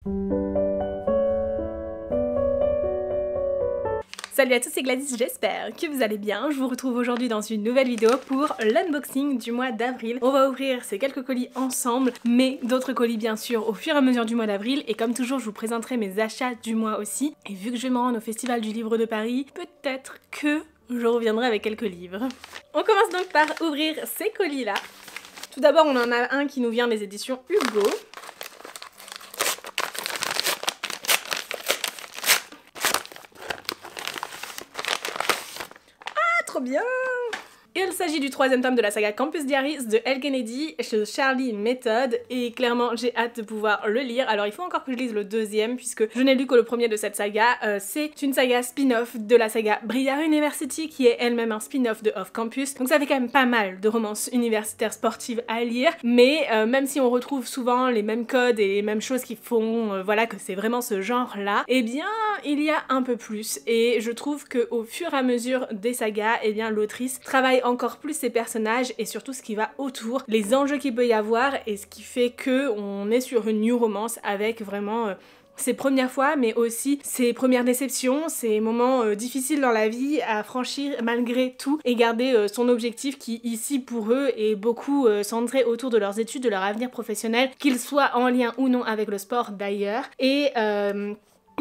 Salut à tous, c'est Gladys, j'espère que vous allez bien. Je vous retrouve aujourd'hui dans une nouvelle vidéo pour l'unboxing du mois d'avril. On va ouvrir ces quelques colis ensemble, mais d'autres colis bien sûr au fur et à mesure du mois d'avril. Et comme toujours, je vous présenterai mes achats du mois aussi. Et vu que je vais me rendre au Festival du Livre de Paris, peut-être que je reviendrai avec quelques livres. On commence donc par ouvrir ces colis-là. Tout d'abord, on en a un qui nous vient des éditions Hugo. Trop bien! Il s'agit du troisième tome de la saga Campus Diaries de Elle Kennedy chez Charlie Method et clairement j'ai hâte de pouvoir le lire. Alors il faut encore que je lise le deuxième puisque je n'ai lu que le premier de cette saga. C'est une saga spin-off de la saga Briar University qui est elle-même un spin-off de Off Campus. Donc ça fait quand même pas mal de romances universitaires sportives à lire, mais même si on retrouve souvent les mêmes codes et les mêmes choses qui font voilà que c'est vraiment ce genre-là, eh bien il y a un peu plus et je trouve que au fur et à mesure des sagas, eh bien l'autrice travaille encore plus ses personnages et surtout ce qui va autour, les enjeux qu'il peut y avoir et ce qui fait que on est sur une new romance avec vraiment ses premières fois mais aussi ses premières déceptions, ses moments difficiles dans la vie à franchir malgré tout et garder son objectif qui ici pour eux est beaucoup centré autour de leurs études, de leur avenir professionnel, qu'ils soient en lien ou non avec le sport d'ailleurs. Et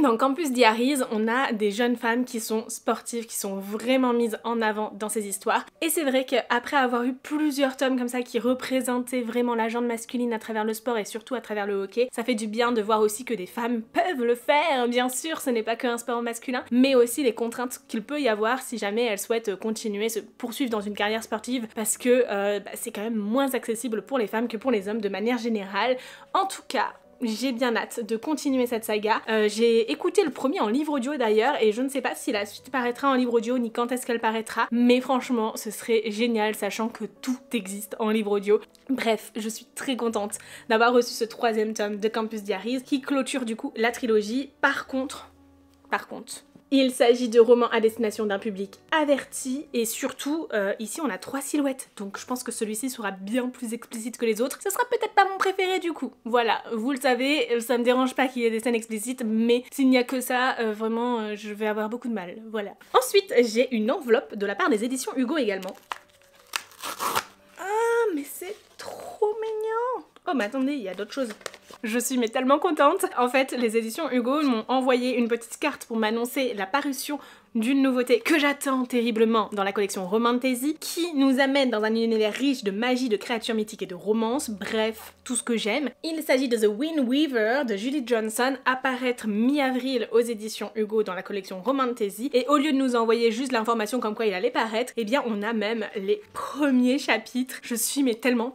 dans Campus Diaries, on a des jeunes femmes qui sont sportives, qui sont vraiment mises en avant dans ces histoires. Et c'est vrai qu'après avoir eu plusieurs tomes comme ça qui représentaient vraiment la gente masculine à travers le sport et surtout à travers le hockey, ça fait du bien de voir aussi que des femmes peuvent le faire. Bien sûr, ce n'est pas qu'un sport masculin, mais aussi les contraintes qu'il peut y avoir si jamais elles souhaitent continuer, se poursuivre dans une carrière sportive parce que c'est quand même moins accessible pour les femmes que pour les hommes de manière générale. En tout cas, j'ai bien hâte de continuer cette saga. J'ai écouté le premier en livre audio d'ailleurs et je ne sais pas si la suite paraîtra en livre audio ni quand est-ce qu'elle paraîtra, mais franchement ce serait génial sachant que tout existe en livre audio. Bref, je suis très contente d'avoir reçu ce troisième tome de Campus Diaries qui clôture du coup la trilogie. Par contre, il s'agit de romans à destination d'un public averti et surtout, ici on a 3 silhouettes, donc je pense que celui-ci sera bien plus explicite que les autres. Ce sera peut-être pas mon préféré du coup. Voilà, vous le savez, ça me dérange pas qu'il y ait des scènes explicites, mais s'il n'y a que ça, vraiment, je vais avoir beaucoup de mal. Voilà. Ensuite, j'ai une enveloppe de la part des éditions Hugo également. Ah, mais c'est trop mignon! Oh, mais attendez, il y a d'autres choses. Je suis mais tellement contente. En fait, les éditions Hugo m'ont envoyé une petite carte pour m'annoncer la parution d'une nouveauté que j'attends terriblement dans la collection Romantasy, qui nous amène dans un univers riche de magie, de créatures mythiques et de romance, bref, tout ce que j'aime. Il s'agit de The Wind Weaver de Julie Johnson, apparaître mi-avril aux éditions Hugo dans la collection Romantasy, et au lieu de nous envoyer juste l'information comme quoi il allait paraître, eh bien on a même les premiers chapitres. Je suis mais tellement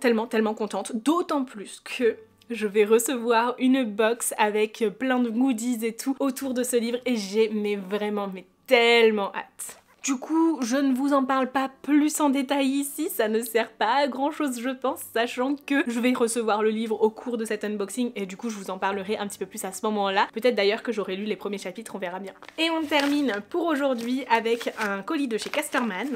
contente, d'autant plus que je vais recevoir une box avec plein de goodies et tout autour de ce livre et j'ai vraiment tellement hâte. Du coup, je ne vous en parle pas plus en détail ici, ça ne sert pas à grand chose je pense, sachant que je vais recevoir le livre au cours de cet unboxing et du coup je vous en parlerai un petit peu plus à ce moment-là. Peut-être d'ailleurs que j'aurai lu les premiers chapitres, on verra bien. Et on termine pour aujourd'hui avec un colis de chez Casterman.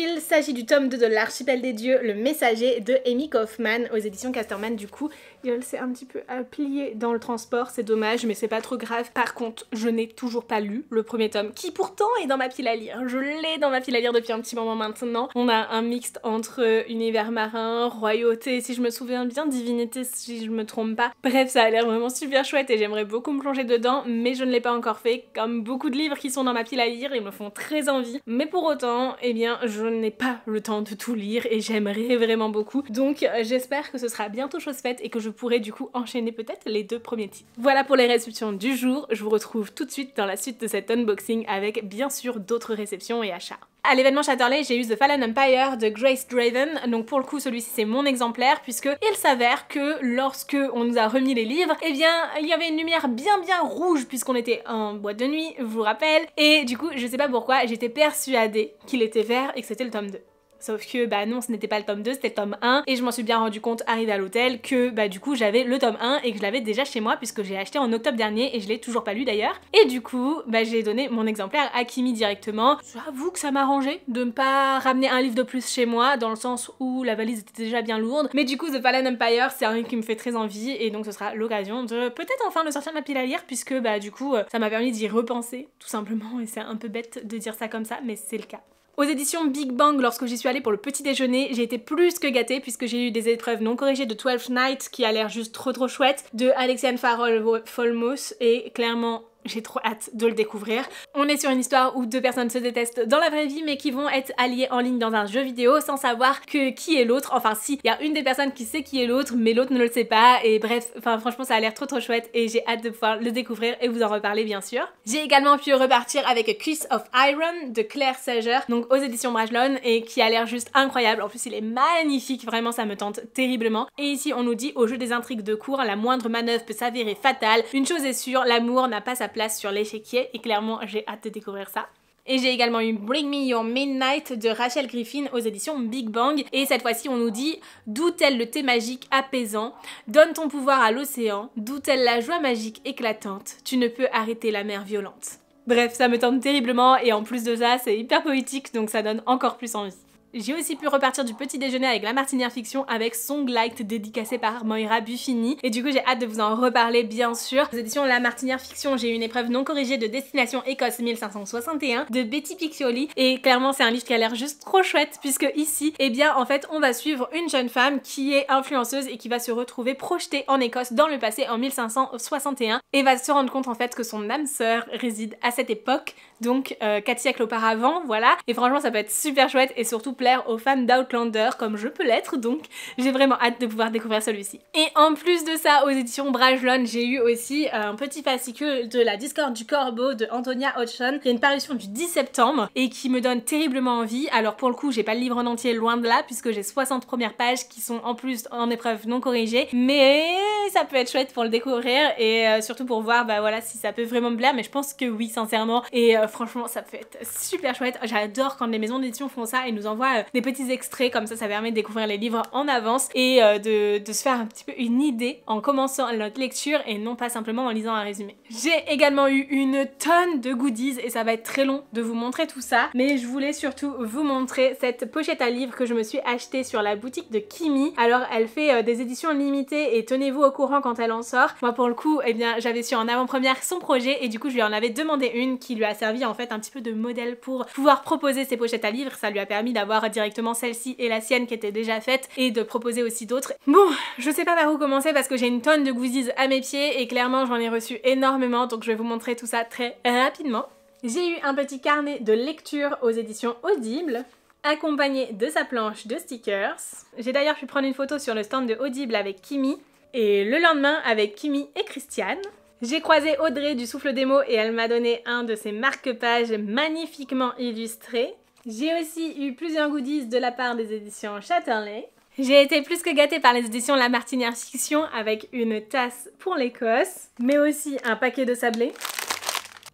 Il s'agit du tome 2 de l'Archipel des Dieux, Le Messager de Amy Kaufman aux éditions Casterman. Du coup, il s'est un petit peu plié dans le transport, c'est dommage, mais c'est pas trop grave. Par contre, je n'ai toujours pas lu le premier tome, qui pourtant est dans ma pile à lire. Je l'ai dans ma pile à lire depuis un petit moment maintenant. On a un mixte entre univers marin, royauté, si je me souviens bien, divinité si je me trompe pas. Bref, ça a l'air vraiment super chouette et j'aimerais beaucoup me plonger dedans, mais je ne l'ai pas encore fait. Comme beaucoup de livres qui sont dans ma pile à lire, ils me font très envie. Mais pour autant, eh bien, je n'ai pas le temps de tout lire et j'aimerais vraiment beaucoup. Donc j'espère que ce sera bientôt chose faite et que je pourrai du coup enchaîner peut-être les 2 premiers titres. Voilà pour les réceptions du jour. Je vous retrouve tout de suite dans la suite de cet unboxing avec bien sûr d'autres réceptions et achats. À l'événement Chatterley, j'ai eu The Fallen Empire de Grace Draven, donc pour le coup celui-ci c'est mon exemplaire puisque il s'avère que lorsque on nous a remis les livres, eh bien il y avait une lumière bien rouge puisqu'on était en boîte de nuit, je vous rappelle, et du coup je sais pas pourquoi j'étais persuadée qu'il était vert et que c'était le tome 2. Sauf que bah non, ce n'était pas le tome 2, c'était le tome 1 et je m'en suis bien rendu compte arrivé à l'hôtel que bah du coup j'avais le tome 1 et que je l'avais déjà chez moi puisque j'ai acheté en octobre dernier et je l'ai toujours pas lu d'ailleurs. Et du coup bah j'ai donné mon exemplaire à Kimi directement. J'avoue que ça m'arrangeait de ne pas ramener un livre de plus chez moi dans le sens où la valise était déjà bien lourde. Mais du coup The Fallen Empire c'est un livre qui me fait très envie et donc ce sera l'occasion de peut-être enfin le sortir de ma pile à lire puisque bah du coup ça m'a permis d'y repenser tout simplement et c'est un peu bête de dire ça comme ça mais c'est le cas. Aux éditions Big Bang, lorsque j'y suis allée pour le petit déjeuner, j'ai été plus que gâtée puisque j'ai eu des épreuves non corrigées de 12 Nights qui a l'air juste trop chouette, de Alexiane Farrell Folmos et clairement j'ai trop hâte de le découvrir. On est sur une histoire où deux personnes se détestent dans la vraie vie mais qui vont être alliées en ligne dans un jeu vidéo sans savoir que qui est l'autre. Enfin si, il y a une des personnes qui sait qui est l'autre mais l'autre ne le sait pas et bref, enfin franchement ça a l'air trop chouette et j'ai hâte de pouvoir le découvrir et vous en reparler bien sûr. J'ai également pu repartir avec Kiss of Iron de Claire Sager, donc aux éditions Brajlon et qui a l'air juste incroyable. En plus il est magnifique, vraiment ça me tente terriblement. Et ici on nous dit au jeu des intrigues de cours, la moindre manœuvre peut s'avérer fatale. Une chose est sûre, l'amour n'a pas sa place sur l'échiquier et clairement j'ai hâte de découvrir ça. Et j'ai également eu Bring Me Your Midnight de Rachel Griffin aux éditions Big Bang et cette fois-ci on nous dit d'où tel le thé magique apaisant, donne ton pouvoir à l'océan, d'où tel la joie magique éclatante, tu ne peux arrêter la mer violente. Bref, ça me tente terriblement et en plus de ça c'est hyper poétique donc ça donne encore plus envie. J'ai aussi pu repartir du petit déjeuner avec La Martinière Fiction avec Songlight dédicacé par Moira Buffini et du coup j'ai hâte de vous en reparler bien sûr. Aux éditions La Martinière Fiction j'ai eu une épreuve non corrigée de Destination Écosse 1561 de Betty Piccioli et clairement c'est un livre qui a l'air juste trop chouette puisque ici eh bien en fait on va suivre une jeune femme qui est influenceuse et qui va se retrouver projetée en Écosse dans le passé en 1561 et va se rendre compte en fait que son âme sœur réside à cette époque donc 4 siècles auparavant voilà et franchement ça peut être super chouette et surtout plaire aux fans d'Outlander comme je peux l'être donc j'ai vraiment hâte de pouvoir découvrir celui-ci. Et en plus de ça aux éditions Brajlon j'ai eu aussi un petit fascicule de la Discorde du Corbeau de Antonia Hodgson qui est une parution du 10 septembre et qui me donne terriblement envie. Alors pour le coup j'ai pas le livre en entier loin de là puisque j'ai 60 premières pages qui sont en plus en épreuve non corrigée mais ça peut être chouette pour le découvrir et surtout pour voir bah voilà si ça peut vraiment me plaire mais je pense que oui sincèrement et franchement ça peut être super chouette. J'adore quand les maisons d'édition font ça et nous envoient des petits extraits comme ça permet de découvrir les livres en avance et de se faire un petit peu une idée en commençant notre lecture et non pas simplement en lisant un résumé. J'ai également eu une tonne de goodies et ça va être très long de vous montrer tout ça mais je voulais surtout vous montrer cette pochette à livres que je me suis achetée sur la boutique de Kimi. Alors elle fait des éditions limitées et tenez-vous au courant quand elle en sort. Moi pour le coup eh bien j'avais su en avant-première son projet et du coup je lui en avais demandé une qui lui a servi en fait un petit peu de modèle pour pouvoir proposer ses pochettes à livres. Ça lui a permis d'avoir directement celle-ci et la sienne qui était déjà faite et de proposer aussi d'autres. Bon, je sais pas par où commencer parce que j'ai une tonne de goodies à mes pieds et clairement j'en ai reçu énormément donc je vais vous montrer tout ça très rapidement. J'ai eu un petit carnet de lecture aux éditions Audible accompagné de sa planche de stickers. J'ai d'ailleurs pu prendre une photo sur le stand de Audible avec Kimi et le lendemain avec Kimi et Christiane. J'ai croisé Audrey du Souffle des mots et elle m'a donné un de ses marque-pages magnifiquement illustrés. J'ai aussi eu plusieurs goodies de la part des éditions Chatterley. J'ai été plus que gâtée par les éditions La Martinière Fiction avec une tasse pour l'Écosse, mais aussi un paquet de sablés,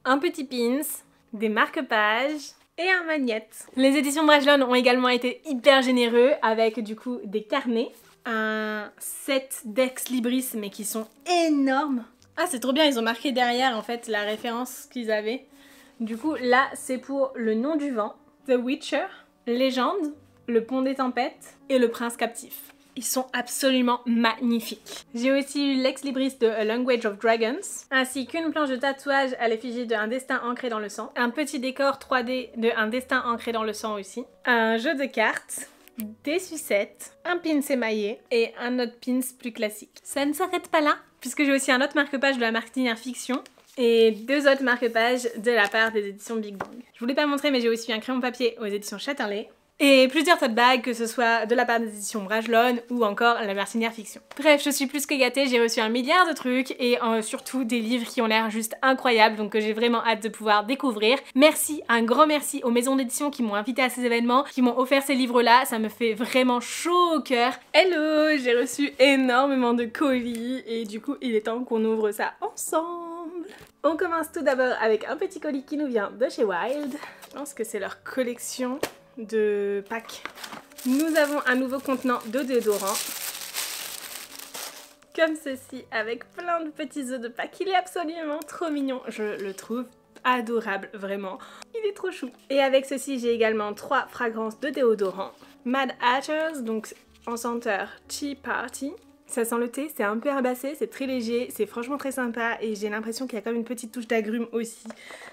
un petit pins, des marque-pages et un magnette. Les éditions Brajlon ont également été hyper généreux avec du coup des carnets, un set d'ex libris mais qui sont énormes. Ah c'est trop bien, ils ont marqué derrière en fait la référence qu'ils avaient. Du coup là c'est pour Le Nom du Vent, The Witcher, Légende, Le Pont des Tempêtes et Le Prince Captif. Ils sont absolument magnifiques. J'ai aussi eu l'ex libris de A Language of Dragons, ainsi qu'une planche de tatouage à l'effigie de Un destin ancré dans le sang, un petit décor 3D de Un destin ancré dans le sang aussi, un jeu de cartes, des sucettes, un pins émaillé et un autre pins plus classique. Ça ne s'arrête pas là, puisque j'ai aussi un autre marque-page de La Martinière Fiction et deux autres marque-pages de la part des éditions Big Bang. Je voulais pas le montrer mais j'ai aussi eu un crayon papier aux éditions Chatterley et plusieurs tote bags que ce soit de la part des éditions Brajlon ou encore La Martinière Fiction. Bref, je suis plus que gâtée, j'ai reçu un milliard de trucs et surtout des livres qui ont l'air juste incroyables donc que j'ai vraiment hâte de pouvoir découvrir. Merci, un grand merci aux maisons d'édition qui m'ont invité à ces événements, qui m'ont offert ces livres-là, ça me fait vraiment chaud au cœur. Hello, j'ai reçu énormément de colis et du coup il est temps qu'on ouvre ça ensemble. On commence tout d'abord avec un petit colis qui nous vient de chez Wild. Je pense que c'est leur collection de packs Nous avons un nouveau contenant de déodorant. Comme ceci, avec plein de petits œufs de Pâques. Il est absolument trop mignon. Je le trouve adorable, vraiment. Il est trop chou. Et avec ceci, j'ai également 3 fragrances de déodorant. Mad Hatters, donc en senteur Tea Party. Ça sent le thé, c'est un peu herbacé, c'est très léger, c'est franchement très sympa et j'ai l'impression qu'il y a comme une petite touche d'agrumes aussi.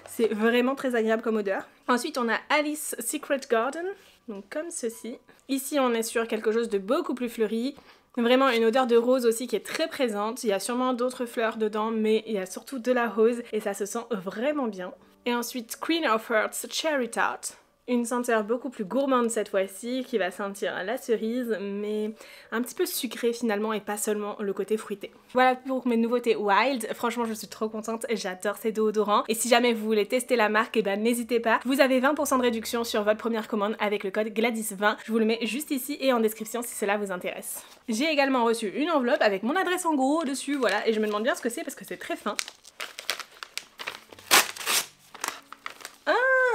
C'est vraiment très agréable comme odeur. Ensuite, on a Alice Secret Garden, donc comme ceci. Ici, on est sur quelque chose de beaucoup plus fleuri. Vraiment une odeur de rose aussi qui est très présente. Il y a sûrement d'autres fleurs dedans, mais il y a surtout de la rose et ça se sent vraiment bien. Et ensuite, Queen of Hearts Cherry Tart. Une senteur beaucoup plus gourmande cette fois-ci, qui va sentir la cerise, mais un petit peu sucrée finalement et pas seulement le côté fruité. Voilà pour mes nouveautés Wild. Franchement, je suis trop contente, j'adore ces déodorants. Et si jamais vous voulez tester la marque, eh ben n'hésitez pas. Vous avez 20% de réduction sur votre première commande avec le code GLADYS20. Je vous le mets juste ici et en description si cela vous intéresse. J'ai également reçu une enveloppe avec mon adresse en gros dessus, voilà, et je me demande bien ce que c'est parce que c'est très fin.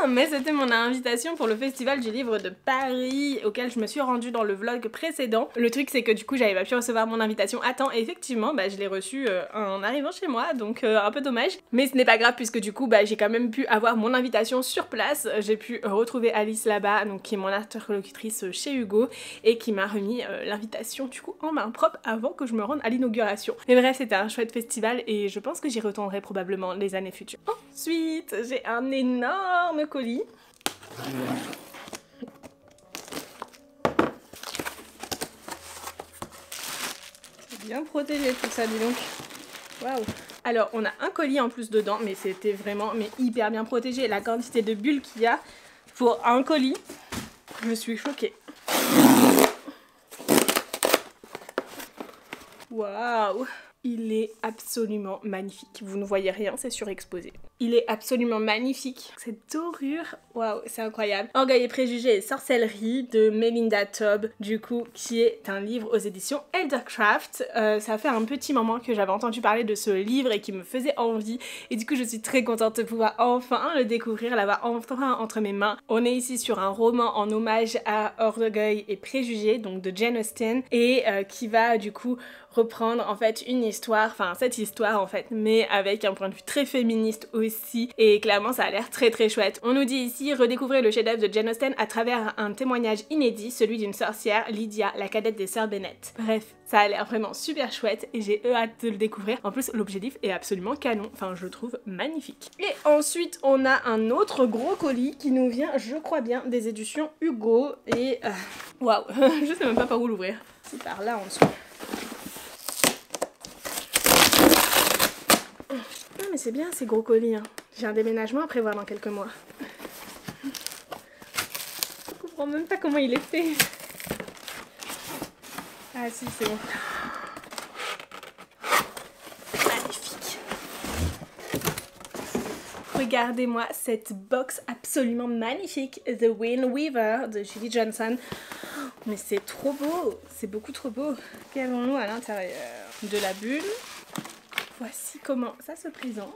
Mais c'était mon invitation pour le festival du livre de Paris auquel je me suis rendue dans le vlog précédent. Le truc c'est que du coup j'avais pas pu recevoir mon invitation à temps et effectivement je l'ai reçue en arrivant chez moi, donc un peu dommage. Mais ce n'est pas grave puisque du coup j'ai quand même pu avoir mon invitation sur place. J'ai pu retrouver Alice là-bas, donc qui est mon interlocutrice chez Hugo et qui m'a remis l'invitation du coup en main propre avant que je me rende à l'inauguration. Mais bref, c'était un chouette festival et je pense que j'y retournerai probablement les années futures. Ensuite, j'ai un énorme colis. C'est bien protégé tout ça, dis donc. Waouh. Alors, on a un colis en plus dedans, mais c'était vraiment hyper bien protégé. La quantité de bulles qu'il y a pour un colis, je suis choquée. Waouh. Il est absolument magnifique. Vous ne voyez rien, c'est surexposé. Il est absolument magnifique. Cette dorure, waouh, c'est incroyable. Orgueil et préjugés et sorcellerie de Melinda Todd, du coup, qui est un livre aux éditions Eldercraft. Ça fait un petit moment que j'avais entendu parler de ce livre et qui me faisait envie. Et du coup, je suis très contente de pouvoir enfin le découvrir, l'avoir enfin entre mes mains. On est ici sur un roman en hommage à Orgueil et préjugés, donc de Jane Austen, et qui va du coup reprendre en fait une histoire, enfin cette histoire en fait, mais avec un point de vue très féministe aussi, et clairement ça a l'air très très chouette. On nous dit ici redécouvrir le chef-d'œuvre de Jane Austen à travers un témoignage inédit, celui d'une sorcière, Lydia, la cadette des sœurs Bennet. Bref, ça a l'air vraiment super chouette et j'ai hâte de le découvrir. En plus l'objectif est absolument canon, enfin je le trouve magnifique. Et ensuite on a un autre gros colis qui nous vient, je crois bien, des éditions Hugo et waouh, je sais même pas par où l'ouvrir. C'est par là en dessous. Mais c'est bien ces gros colis, hein. J'ai un déménagement à prévoir dans quelques mois. Je comprends même pas comment il est fait. Ah si, c'est bon. Magnifique. Regardez-moi cette box absolument magnifique, The Wind Weaver de Julie Johnson. Mais c'est trop beau, c'est beaucoup trop beau. Qu'avons-nous à l'intérieur? De la bulle. Voici comment ça se présente.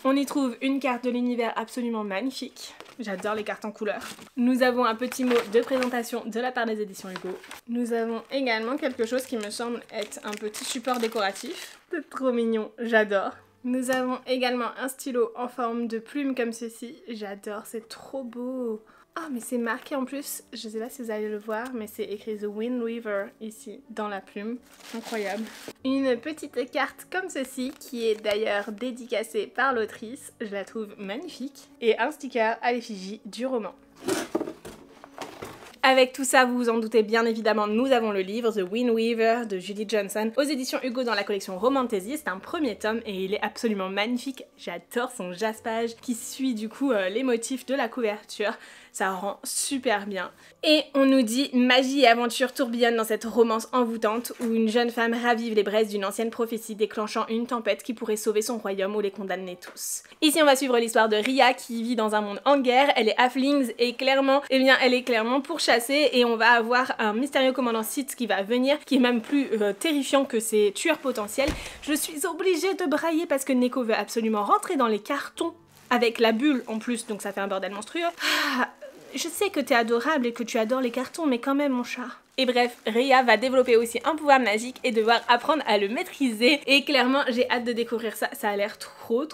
On y trouve une carte de l'univers absolument magnifique. J'adore les cartes en couleur. Nous avons un petit mot de présentation de la part des éditions Hugo. Nous avons également quelque chose qui me semble être un petit support décoratif. C'est trop mignon, j'adore. Nous avons également un stylo en forme de plume comme ceci. J'adore, c'est trop beau. Ah mais c'est marqué en plus, je sais pas si vous allez le voir, mais c'est écrit The Wind Weaver ici, dans la plume. Incroyable. Une petite carte comme ceci, qui est d'ailleurs dédicacée par l'autrice, je la trouve magnifique. Et un sticker à l'effigie du roman. Avec tout ça, vous vous en doutez bien évidemment, nous avons le livre The Wind Weaver de Julie Johnson aux éditions Hugo dans la collection Romantasy. C'est un premier tome et il est absolument magnifique. J'adore son jaspage qui suit du coup les motifs de la couverture. Ça rend super bien. Et on nous dit magie et aventure tourbillonnent dans cette romance envoûtante où une jeune femme ravive les braises d'une ancienne prophétie déclenchant une tempête qui pourrait sauver son royaume ou les condamner tous. Ici on va suivre l'histoire de Ria qui vit dans un monde en guerre. Elle est halflings et clairement, elle est clairement pourchassée et on va avoir un mystérieux commandant Sith qui va venir, qui est même plus terrifiant que ses tueurs potentiels. Je suis obligée de brailler parce que Neko veut absolument rentrer dans les cartons avec la bulle en plus, donc ça fait un bordel monstrueux. je sais que t'es adorable et que tu adores les cartons, mais quand même mon chat. Et bref, Rhea va développer aussi un pouvoir magique et devoir apprendre à le maîtriser. Et clairement, j'ai hâte de découvrir ça. Ça a l'air trop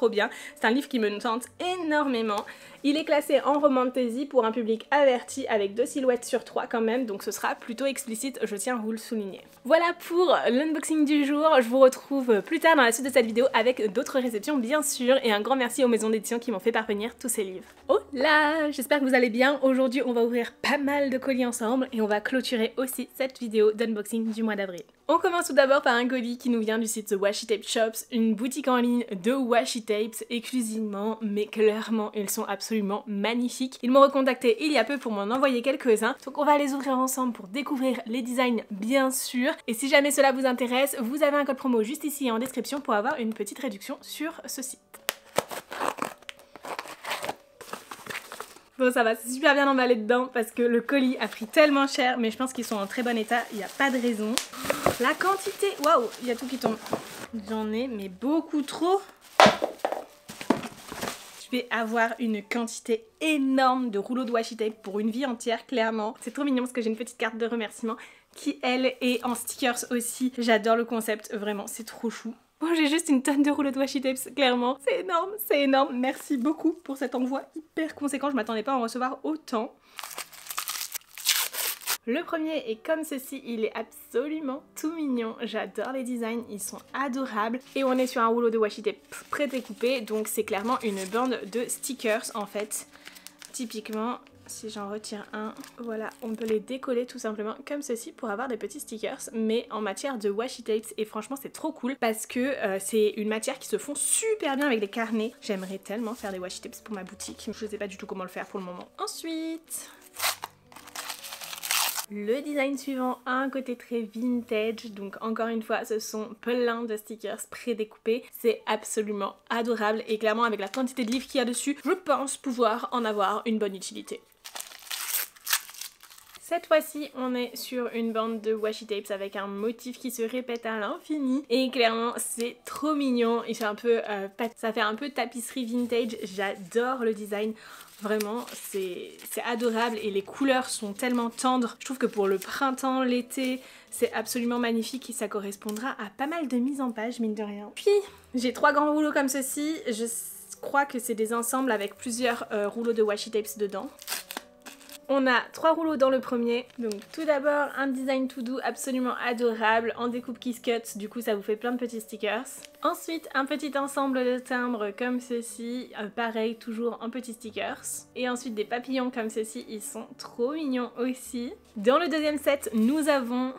bien. C'est un livre qui me tente énormément. Il est classé en romantasy pour un public averti avec 2 silhouettes sur 3 quand même. Donc ce sera plutôt explicite, je tiens à vous le souligner. Voilà pour l'unboxing du jour. Je vous retrouve plus tard dans la suite de cette vidéo avec d'autres réceptions bien sûr. Et un grand merci aux maisons d'édition qui m'ont fait parvenir tous ces livres. Oh là, j'espère que vous allez bien. Aujourd'hui, on va ouvrir pas mal de colis ensemble et on va clôturer aussi cette vidéo d'unboxing du mois d'avril. On commence tout d'abord par un colis qui nous vient du site The Washi Tape Shops, une boutique en ligne de washi tapes exclusivement, mais clairement ils sont absolument magnifiques. Ils m'ont recontacté il y a peu pour m'en envoyer quelques-uns, donc on va les ouvrir ensemble pour découvrir les designs bien sûr. Et si jamais cela vous intéresse, vous avez un code promo juste ici en description pour avoir une petite réduction sur ce site. Bon ça va, c'est super bien emballé dedans parce que le colis a pris tellement cher, mais je pense qu'ils sont en très bon état, il n'y a pas de raison. La quantité, waouh, il y a tout qui tombe. J'en ai mais beaucoup trop. Je vais avoir une quantité énorme de rouleaux de washi tape pour une vie entière clairement. C'est trop mignon parce que j'ai une petite carte de remerciement qui elle est en stickers aussi. J'adore le concept, vraiment c'est trop chou. Oh, j'ai juste une tonne de rouleaux de washi tapes, clairement. C'est énorme, c'est énorme. Merci beaucoup pour cet envoi hyper conséquent. Je m'attendais pas à en recevoir autant. Le premier est comme ceci, il est absolument tout mignon. J'adore les designs, ils sont adorables. Et on est sur un rouleau de washi tape pré-découpé, donc c'est clairement une bande de stickers en fait. Typiquement, si j'en retire un, voilà, on peut les décoller tout simplement comme ceci pour avoir des petits stickers, mais en matière de washi tapes. Et franchement c'est trop cool parce que c'est une matière qui se fond super bien avec les carnets. J'aimerais tellement faire des washi tapes pour ma boutique, je sais pas du tout comment le faire pour le moment. Ensuite, le design suivant a un côté très vintage, donc encore une fois ce sont plein de stickers pré-découpés, c'est absolument adorable et clairement avec la quantité de livres qu'il y a dessus, je pense pouvoir en avoir une bonne utilité. Cette fois-ci, on est sur une bande de washi tapes avec un motif qui se répète à l'infini et clairement c'est trop mignon. Il fait un peu, ça fait un peu tapisserie vintage. J'adore le design. Vraiment, c'est adorable et les couleurs sont tellement tendres. Je trouve que pour le printemps, l'été, c'est absolument magnifique et ça correspondra à pas mal de mises en page, mine de rien. Puis, j'ai 3 grands rouleaux comme ceci. Je crois que c'est des ensembles avec plusieurs rouleaux de washi tapes dedans. On a 3 rouleaux dans le premier, donc tout d'abord un design tout doux absolument adorable en découpe Kiss Cut, du coup ça vous fait plein de petits stickers. Ensuite un petit ensemble de timbres comme ceci, pareil toujours en petits stickers. Et ensuite des papillons comme ceci, ils sont trop mignons aussi. Dans le deuxième set nous avons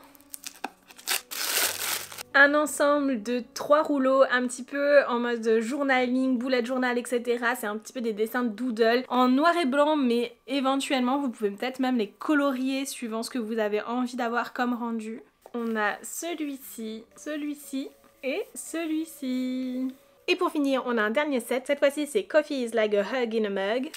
un ensemble de 3 rouleaux un petit peu en mode journaling, bullet journal, etc. C'est un petit peu des dessins de doodle en noir et blanc, mais éventuellement vous pouvez peut-être même les colorier suivant ce que vous avez envie d'avoir comme rendu. On a celui-ci, celui-ci et celui-ci. Et pour finir, on a un dernier set. Cette fois-ci, c'est Coffee is like a hug in a mug.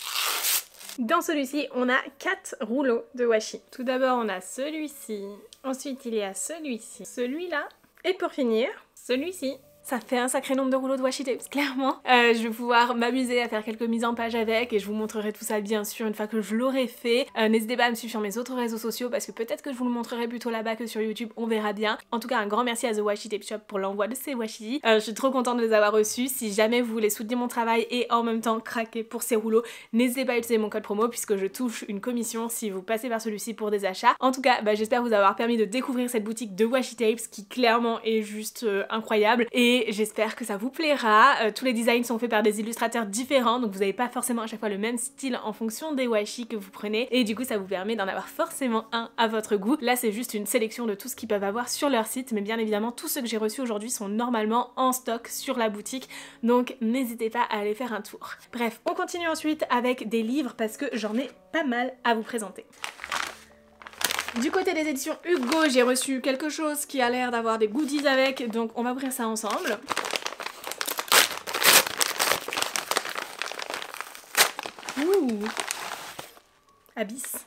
Dans celui-ci, on a 4 rouleaux de washi. Tout d'abord, on a celui-ci. Ensuite, il y a celui-ci, celui-là. Et pour finir, celui-ci. Ça fait un sacré nombre de rouleaux de washi tapes, clairement. Je vais pouvoir m'amuser à faire quelques mises en page avec et je vous montrerai tout ça bien sûr une fois que je l'aurai fait. N'hésitez pas à me suivre sur mes autres réseaux sociaux parce que peut-être que je vous le montrerai plutôt là-bas que sur YouTube, on verra bien. En tout cas, un grand merci à The Washi Tape Shop pour l'envoi de ces washi. Je suis trop contente de les avoir reçus. Si jamais vous voulez soutenir mon travail et en même temps craquer pour ces rouleaux, n'hésitez pas à utiliser mon code promo puisque je touche une commission si vous passez par celui-ci pour des achats. En tout cas, j'espère vous avoir permis de découvrir cette boutique de washi tapes qui clairement est juste incroyable et j'espère que ça vous plaira. Tous les designs sont faits par des illustrateurs différents, donc vous n'avez pas forcément à chaque fois le même style en fonction des washi que vous prenez, et du coup ça vous permet d'en avoir forcément un à votre goût. Là c'est juste une sélection de tout ce qu'ils peuvent avoir sur leur site, mais bien évidemment tous ceux que j'ai reçus aujourd'hui sont normalement en stock sur la boutique, donc n'hésitez pas à aller faire un tour. Bref, on continue ensuite avec des livres parce que j'en ai pas mal à vous présenter. Du côté des éditions Hugo, j'ai reçu quelque chose qui a l'air d'avoir des goodies avec, donc on va ouvrir ça ensemble. Ouh, Abyss.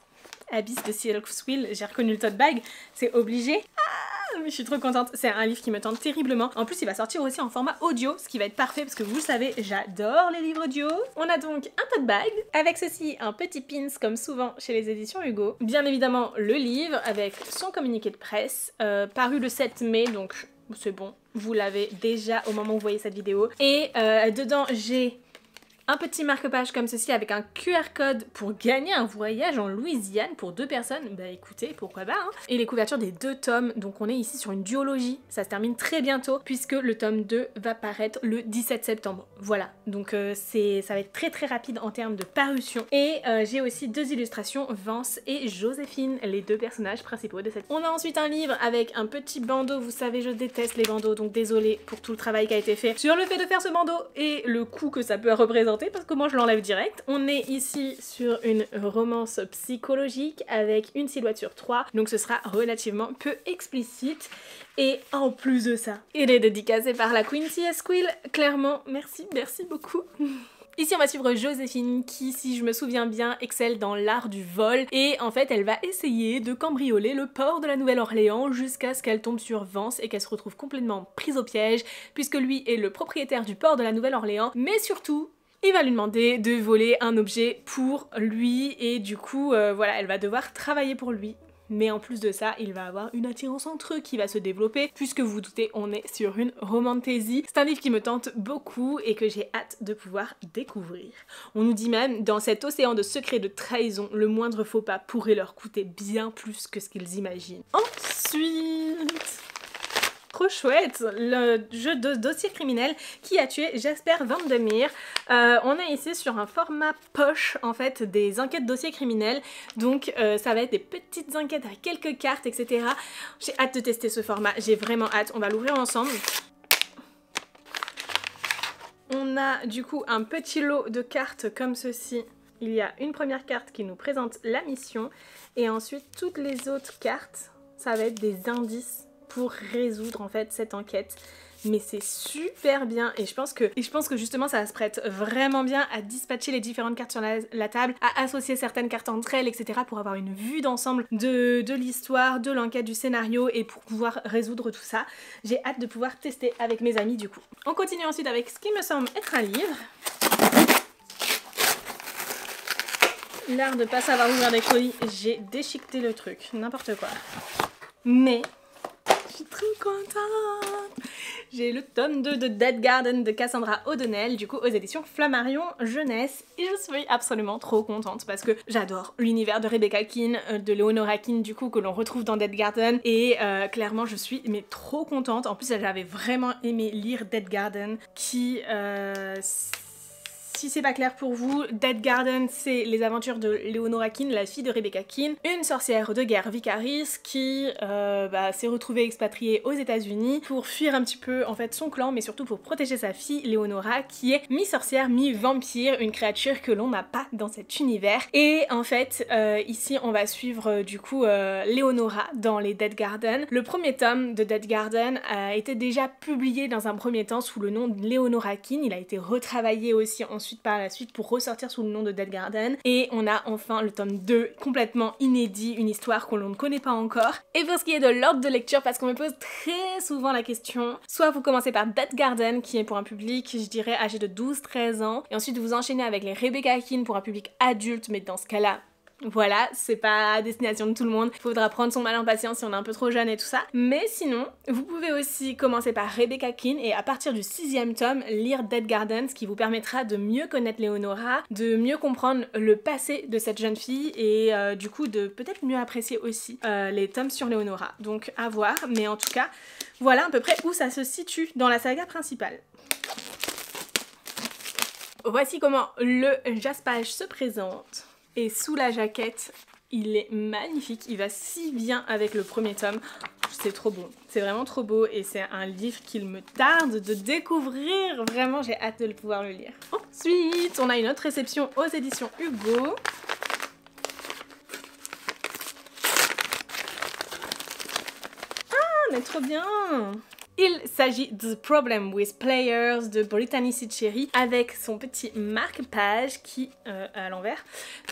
Abyss de Silk Swill, j'ai reconnu le tote bag, c'est obligé. Ah, Je suis trop contente, c'est un livre qui me tente terriblement. En plus il va sortir aussi en format audio, ce qui va être parfait parce que vous le savez, j'adore les livres audio. On a donc un tote bag, avec ceci un petit pins comme souvent chez les éditions Hugo. Bien évidemment le livre avec son communiqué de presse, paru le 7 mai donc c'est bon, vous l'avez déjà au moment où vous voyez cette vidéo. Et dedans j'ai un petit marque-page comme ceci avec un QR code pour gagner un voyage en Louisiane pour 2 personnes. Bah écoutez, pourquoi pas hein. Et les couvertures des 2 tomes, donc on est ici sur une duologie. Ça se termine très bientôt puisque le tome 2 va paraître le 17 septembre. Voilà, donc ça va être très rapide en termes de parution. Et j'ai aussi 2 illustrations, Vance et Joséphine, les 2 personnages principaux de cette... On a ensuite un livre avec un petit bandeau, vous savez je déteste les bandeaux, donc désolée pour tout le travail qui a été fait sur le fait de faire ce bandeau et le coût que ça peut représenter parce que moi je l'enlève direct. On est ici sur une romance psychologique avec une silhouette sur 3, donc ce sera relativement peu explicite. Et en plus de ça, il est dédicacé par la Quincy Esquill, clairement, merci beaucoup. Ici on va suivre Joséphine qui, si je me souviens bien, excelle dans l'art du vol et en fait elle va essayer de cambrioler le port de la Nouvelle-Orléans jusqu'à ce qu'elle tombe sur Vance et qu'elle se retrouve complètement prise au piège puisque lui est le propriétaire du port de la Nouvelle-Orléans, mais surtout il va lui demander de voler un objet pour lui et du coup voilà, elle va devoir travailler pour lui. Mais en plus de ça, il va avoir une attirance entre eux qui va se développer puisque vous vous doutez, on est sur une romantasy. C'est un livre qui me tente beaucoup et que j'ai hâte de pouvoir découvrir. On nous dit même, dans cet océan de secrets de trahison, le moindre faux pas pourrait leur coûter bien plus que ce qu'ils imaginent. Ensuite... Trop chouette, le jeu de dossier criminel qui a tué Jasper Van de Meer. On est ici sur un format poche en fait des enquêtes dossiers criminels, donc ça va être des petites enquêtes avec quelques cartes etc. J'ai hâte de tester ce format, j'ai vraiment hâte, on va l'ouvrir ensemble. On a du coup un petit lot de cartes comme ceci. Il y a une première carte qui nous présente la mission et ensuite toutes les autres cartes, ça va être des indices pour résoudre en fait cette enquête. Mais c'est super bien et je pense que justement ça se prête vraiment bien à dispatcher les différentes cartes sur la table, à associer certaines cartes entre elles etc. pour avoir une vue d'ensemble de l'histoire, de l'enquête, du scénario et pour pouvoir résoudre tout ça. J'ai hâte de pouvoir tester avec mes amis du coup. On continue ensuite avec ce qui me semble être un livre. L'art de pas savoir ouvrir des colis, j'ai déchiqueté le truc, n'importe quoi. Mais... je suis trop contente! J'ai le tome 2 de Dead Garden de Cassandra O'Donnell, du coup aux éditions Flammarion Jeunesse, et je suis absolument trop contente parce que j'adore l'univers de Rebecca Keane, de Leonora Keane du coup que l'on retrouve dans Dead Garden, et clairement je suis mais trop contente. En plus j'avais vraiment aimé lire Dead Garden qui... si c'est pas clair pour vous, Dead Garden c'est les aventures de Leonora Keane, la fille de Rebecca Keane, une sorcière de guerre Vicaris qui s'est retrouvée expatriée aux États-Unis pour fuir un petit peu en fait son clan, mais surtout pour protéger sa fille Leonora qui est mi-sorcière, mi-vampire, une créature que l'on n'a pas dans cet univers. Et en fait ici on va suivre du coup Leonora dans les Dead Garden. Le premier tome de Dead Garden a été déjà publié dans un premier temps sous le nom de Leonora Keane, il a été retravaillé aussi ensuite par la suite pour ressortir sous le nom de Dead Garden, et on a enfin le tome 2 complètement inédit, une histoire qu'on ne connaît pas encore. Et pour ce qui est de l'ordre de lecture, parce qu'on me pose très souvent la question, soit vous commencez par Dead Garden qui est pour un public je dirais âgé de 12-13 ans, et ensuite vous enchaînez avec les Rebecca Keane pour un public adulte, mais dans ce cas-là voilà, c'est pas à destination de tout le monde, il faudra prendre son mal en patience si on est un peu trop jeune et tout ça. Mais sinon, vous pouvez aussi commencer par Rebecca Keane et à partir du 6e tome, lire Dead Garden, ce qui vous permettra de mieux connaître Leonora, de mieux comprendre le passé de cette jeune fille et du coup de peut-être mieux apprécier aussi les tomes sur Leonora. Donc à voir, mais en tout cas, voilà à peu près où ça se situe dans la saga principale. Voici comment le jaspage se présente. Et sous la jaquette, il est magnifique, il va si bien avec le premier tome, c'est trop beau, c'est vraiment trop beau et c'est un livre qu'il me tarde de découvrir, vraiment j'ai hâte de pouvoir le lire. Ensuite, on a une autre réception aux éditions Hugo. Ah, mais trop bien! Il s'agit de Problem with Players de Brittany C. Cherryh avec son petit marque-page qui, à l'envers,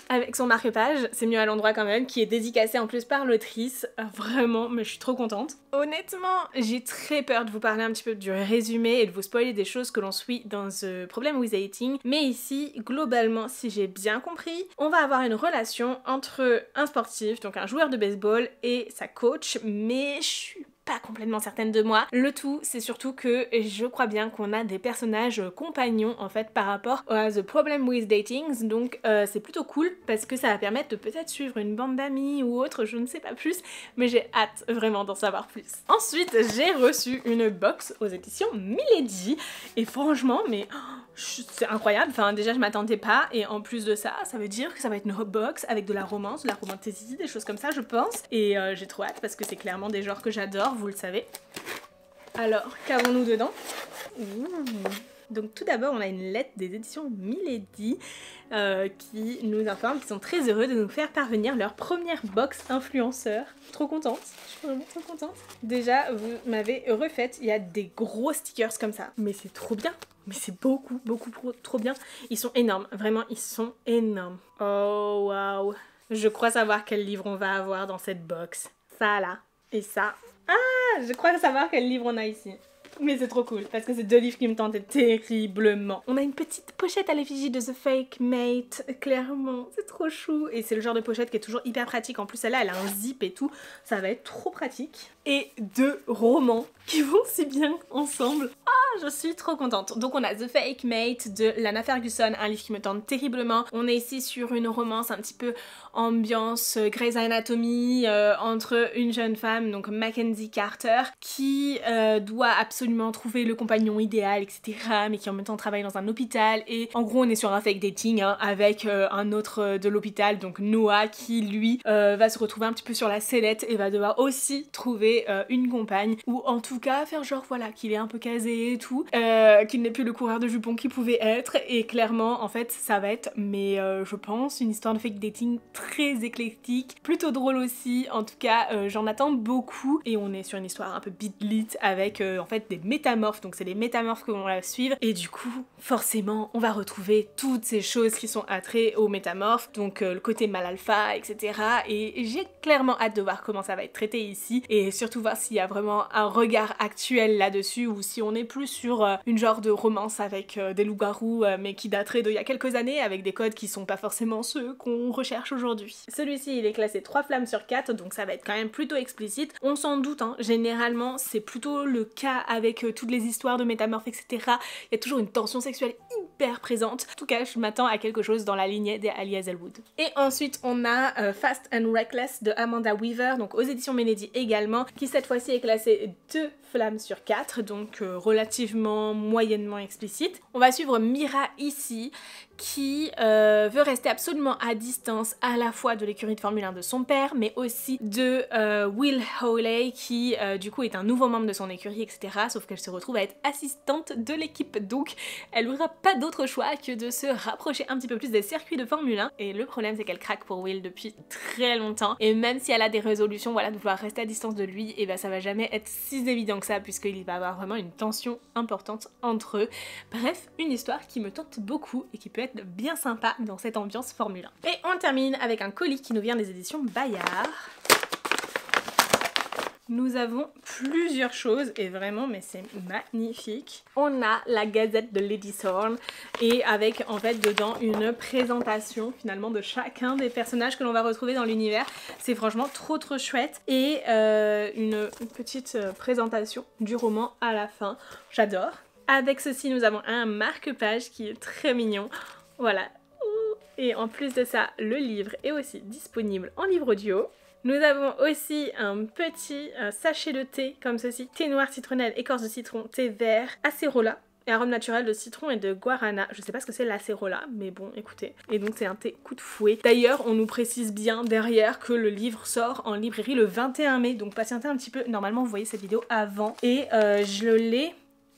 avec son marque-page, c'est mieux à l'endroit quand même, qui est dédicacé en plus par l'autrice. Vraiment, mais je suis trop contente. Honnêtement, j'ai très peur de vous parler un petit peu du résumé et de vous spoiler des choses que l'on suit dans The Problem with Dating, mais ici, globalement, si j'ai bien compris, on va avoir une relation entre un sportif, donc un joueur de baseball, et sa coach, mais je suis pas complètement certaine de moi. Le tout, c'est surtout que je crois bien qu'on a des personnages compagnons en fait par rapport à The Problem with Dating, donc c'est plutôt cool parce que ça va permettre de peut-être suivre une bande d'amis ou autre, je ne sais pas plus, mais j'ai hâte vraiment d'en savoir plus. Ensuite, j'ai reçu une box aux éditions Milady et franchement, mais c'est incroyable, enfin déjà je m'attendais pas et en plus de ça, ça veut dire que ça va être une box avec de la romance, de la romantasy, des choses comme ça je pense et j'ai trop hâte parce que c'est clairement des genres que j'adore, vous le savez. Alors, qu'avons-nous dedans? Donc tout d'abord on a une lettre des éditions Milady qui nous informe qu'ils sont très heureux de nous faire parvenir leur première box influenceur. Trop contente, je suis vraiment trop contente. Déjà vous m'avez refaite, il y a des gros stickers comme ça, mais c'est trop bien. Mais c'est beaucoup trop bien. Ils sont énormes, vraiment ils sont énormes. Oh waouh. Je crois savoir quel livre on va avoir dans cette box. Ça là, et ça. Ah, je crois savoir quel livre on a ici. Mais c'est trop cool, parce que c'est deux livres qui me tentaient terriblement. On a une petite pochette à l'effigie de The Fake Mate, clairement, c'est trop chou. Et c'est le genre de pochette qui est toujours hyper pratique. En plus, celle-là, elle a un zip et tout, ça va être trop pratique. Et deux romans qui vont si bien ensemble. Ah, je suis trop contente. Donc on a The Fake Mate de Lana Ferguson, un livre qui me tente terriblement. On est ici sur une romance un petit peu ambiance Grey's Anatomy entre une jeune femme, donc Mackenzie Carter, qui doit absolument trouver le compagnon idéal, etc. mais qui en même temps travaille dans un hôpital. Et en gros on est sur un fake dating hein, avec un autre de l'hôpital, donc Noah, qui lui va se retrouver un petit peu sur la sellette et va devoir aussi trouver une compagne, ou en tout cas faire genre voilà qu'il est un peu casé et tout, qu'il n'est plus le coureur de jupons qu'il pouvait être. Et clairement en fait ça va être, mais je pense, une histoire de fake dating très éclectique, plutôt drôle aussi. En tout cas j'en attends beaucoup et on est sur une histoire un peu beat lit avec en fait des métamorphes, donc c'est les métamorphes que l'on va suivre et du coup forcément on va retrouver toutes ces choses qui sont attrées aux métamorphes, donc le côté mal alpha, etc. et j'ai clairement hâte de voir comment ça va être traité ici et surtout voir s'il y a vraiment un regard actuel là-dessus ou si on est plus sur une genre de romance avec des loups-garous mais qui daterait d'il y a quelques années avec des codes qui sont pas forcément ceux qu'on recherche aujourd'hui. Celui-ci il est classé 3 flammes sur 4, donc ça va être quand même plutôt explicite. On s'en doute, hein, généralement c'est plutôt le cas avec toutes les histoires de métamorphes, etc. Il y a toujours une tension sexuelle hyper présente. En tout cas, je m'attends à quelque chose dans la lignée des Ali Hazelwood. Et ensuite, on a Fast and Reckless de Amanda Weaver, donc aux éditions Milady également, qui cette fois-ci est classé 2 flammes sur 4, donc relativement moyennement explicite. On va suivre Mira ici, qui veut rester absolument à distance à la fois de l'écurie de Formule 1 de son père, mais aussi de Will Hawley, qui du coup est un nouveau membre de son écurie, etc. Sauf qu'elle se retrouve à être assistante de l'équipe, donc elle n'aura pas d'autre choix que de se rapprocher un petit peu plus des circuits de Formule 1. Et le problème c'est qu'elle craque pour Will depuis très longtemps, et même si elle a des résolutions voilà, de vouloir rester à distance de lui, et ben ça va jamais être si évident que ça, puisqu'il va y avoir vraiment une tension importante entre eux. Bref, une histoire qui me tente beaucoup et qui peut être bien sympa dans cette ambiance Formule 1. Et on termine avec un colis qui nous vient des éditions Bayard. Nous avons plusieurs choses et vraiment mais c'est magnifique. On a la Gazette de Lady Thorne et avec en fait dedans une présentation finalement de chacun des personnages que l'on va retrouver dans l'univers. C'est franchement trop chouette et une petite présentation du roman à la fin. J'adore. Avec ceci nous avons un marque-page qui est très mignon. Voilà. Et en plus de ça, le livre est aussi disponible en livre audio. Nous avons aussi un petit sachet de thé comme ceci, thé noir citronnelle, écorce de citron, thé vert, acérola et arôme naturel de citron et de guarana. Je sais pas ce que c'est l'acérola, mais bon, écoutez. Et donc c'est un thé coup de fouet. D'ailleurs, on nous précise bien derrière que le livre sort en librairie le 21 mai, donc patientez un petit peu. Normalement, vous voyez cette vidéo avant. Et je l'ai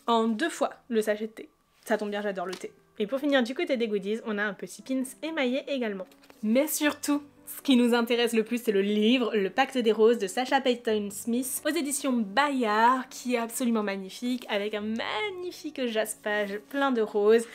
en 2 fois, le sachet de thé. Ça tombe bien, j'adore le thé. Et pour finir, du côté des goodies, on a un petit pins émaillé également. Mais surtout, ce qui nous intéresse le plus, c'est le livre Le Pacte des Roses de Sacha Peyton Smith aux éditions Bayard, qui est absolument magnifique, avec un magnifique jaspage plein de roses.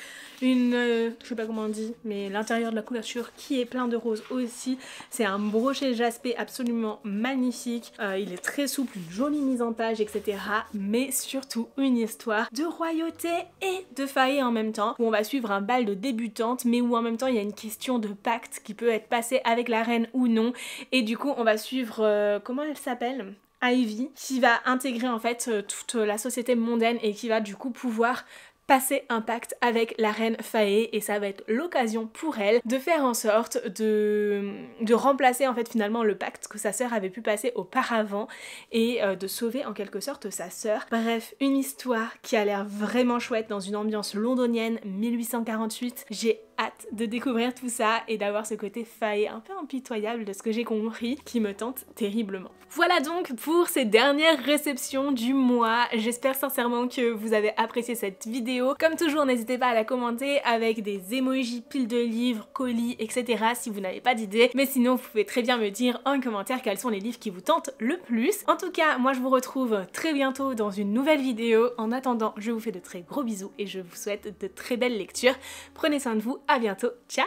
Je sais pas comment on dit, mais l'intérieur de la couverture qui est plein de roses aussi. C'est un brochet jaspé absolument magnifique. Il est très souple, une jolie mise en page, etc. Mais surtout une histoire de royauté et de failles en même temps, où on va suivre un bal de débutantes, mais où en même temps il y a une question de pacte qui peut être passé avec la reine ou non. Et du coup on va suivre, comment elle s'appelle ? Ivy, qui va intégrer en fait toute la société mondaine et qui va du coup pouvoir passer un pacte avec la reine Fae, et ça va être l'occasion pour elle de faire en sorte de remplacer en fait finalement le pacte que sa sœur avait pu passer auparavant et de sauver en quelque sorte sa sœur. Bref, une histoire qui a l'air vraiment chouette dans une ambiance londonienne 1848. J'ai hâte de découvrir tout ça et d'avoir ce côté Fae un peu impitoyable de ce que j'ai compris qui me tente terriblement. Voilà donc pour ces dernières réceptions du mois. J'espère sincèrement que vous avez apprécié cette vidéo. Comme toujours, n'hésitez pas à la commenter avec des emojis, piles de livres, colis, etc. si vous n'avez pas d'idée. Mais sinon, vous pouvez très bien me dire en commentaire quels sont les livres qui vous tentent le plus. En tout cas, moi je vous retrouve très bientôt dans une nouvelle vidéo. En attendant, je vous fais de très gros bisous et je vous souhaite de très belles lectures. Prenez soin de vous, à bientôt, ciao!